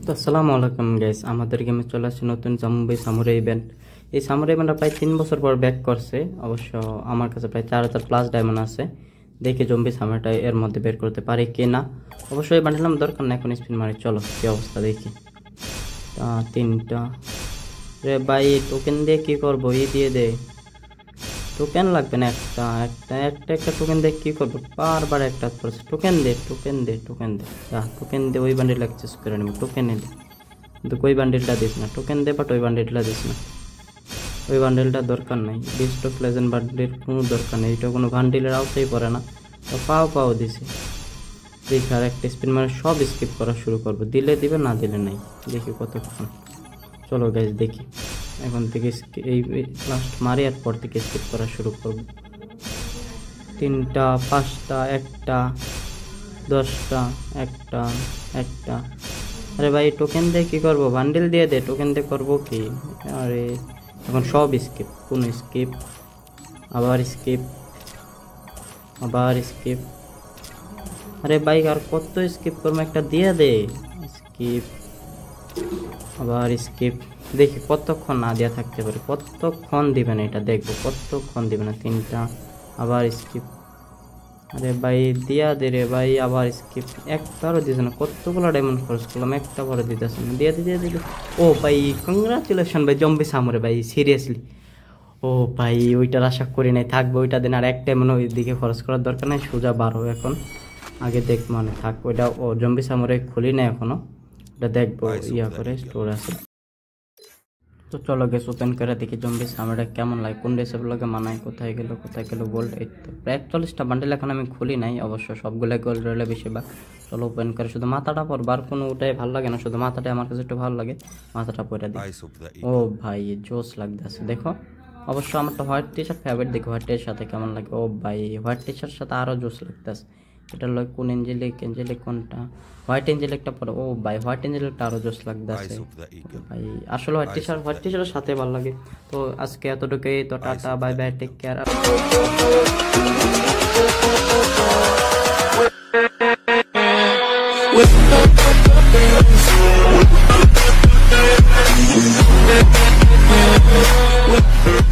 তো আসসালামু আলাইকুম গাইস, আমাদের গেমে চলে আসছে নতুন জাম্বি সামুরাই ইভেন্ট। এই সামুরাই ইভেন্টটা প্রায় 3 বছর পর ব্যাক করছে। অবশ্য আমার কাছে প্রায় 4000 প্লাস ডায়মন্ড আছে, দেখি জম্বি সামুরাইটা এর মধ্যে বের করতে পারি কি না। অবশ্যই বান্ডিল আমার দরকার না, এখন স্পিন মারি, চলো কি অবস্থা দেখি। 3টা রে ভাই, টোকেন দিয়ে কি করবো? দিয়ে দে, টোকেন লাগবে না, একটা একটা একটা একটা টোকেন দিয়ে কি করবো? বারবার একটা পড়ছে, টোকেন দে টোকেন দে টোকেন দে, টোকেন দে, ওই বান্ডিল অ্যাক্সেস করে নেবো, টোকেন দে। কিন্তু ওই বান্ডিলটা দিস না, টোকেন দে, বাট ওই বান্ডিলটা দিস না, ওই বান্ডিলটা দরকার নাই। বিস্ট অফ লেজেন্ড বান্ডিল কোনো দরকার নেই, এটা কোনো বান্ডিলের আওতাই পড়ে না। তো পাও দিছি, দেখি আর একটা স্পিন মানে সব স্কিপ করা শুরু করবো, দিলে দিবে না দিলে নাই, দেখি কতক্ষণ। চলো গাইজ দেখি, এখন থেকে এই লাস্ট মারি আর পর থেকে স্কিপ করা শুরু করব। 3টা 5টা 1টা 10টা 1টা 1টা। আরে ভাই টোকেন দিয়ে কি করবো? বান্ডিল দিয়ে দে, টোকেন দিয়ে করবো কি? আরে এখন সব স্কিপ, কোন স্কিপ, আবার স্কিপ, আবার স্কিপ। আরে ভাই আর কত স্কিপ করবো? একটা দিয়ে দে, স্কিপ, আবার স্কিপ। দেখি কতক্ষণ না দেওয়া থাকতে পারে, কতক্ষণ দিবে না এটা দেখবো, কতক্ষণ দিবে না। 3টা আবার স্কিপ। আরে ভাই দিয়া দে রে ভাই, আবার স্কিপ। একবারও দিছে না, কতগুলো ডায়মন্ড খরচ করলাম, একটা বড় দিতেছে না, দিয়ে দিতে। ও ভাই কংগ্রাচুলেশন ভাই, জম্বি সামুরে ভাই, সিরিয়াসলি। ও ভাই ওইটার আশা করি নাই থাকবে, ওইটা দিন আর একটা মানে ওই দিকে খরচ করার দরকার নাই, সোজা 12 এখন আগে দেখ মানে থাক ওইটা। ও জম্বি সামুরে খুলি না এখনো, ওটা দেখবো ইয়া করে, স্টোর আছে। তো চলো গেস ওপেন করে দেখি জম্বি সামুরাই কেমন লাগে, কোন ড্রেসের লগে মানায়, কোথায় গেল গোল্ড। এই তো প্রায় 41টা বান্ডেল এখন আমি খুলি নাই, অবশ্য সবগুলো গোল্ড রইলে বেশিরভাগ। চলো ওপেন করে, শুধু মাথাটা পর, বার কোনো ওটাই ভালো লাগে না, শুধু মাথাটা আমার কাছে একটু ভালো লাগে, মাথাটা পরে দিই। ও ভাই জোস লাগতেছে দেখো। অবশ্য আমার তো হোয়াইট টি শার্ট ফেভারিট, দেখো হোয়াইট টির সাথে কেমন লাগে। ও ভাই হোয়াইট টি শার্টের সাথে আরও জোস লাগতেছে। এটা লয় কোন এঞ্জেলিক কোনটা? হোয়াইট এঞ্জেলিকটা পরে। ও ভাই হোয়াইট এঞ্জেলিকটা আরও জোস লাগতেছে ভাই, আসলে হোয়াইট টি শার্টের সাথে ভালো লাগে। তো আজকে এতটুকুই, তো tata bye bye, take care. With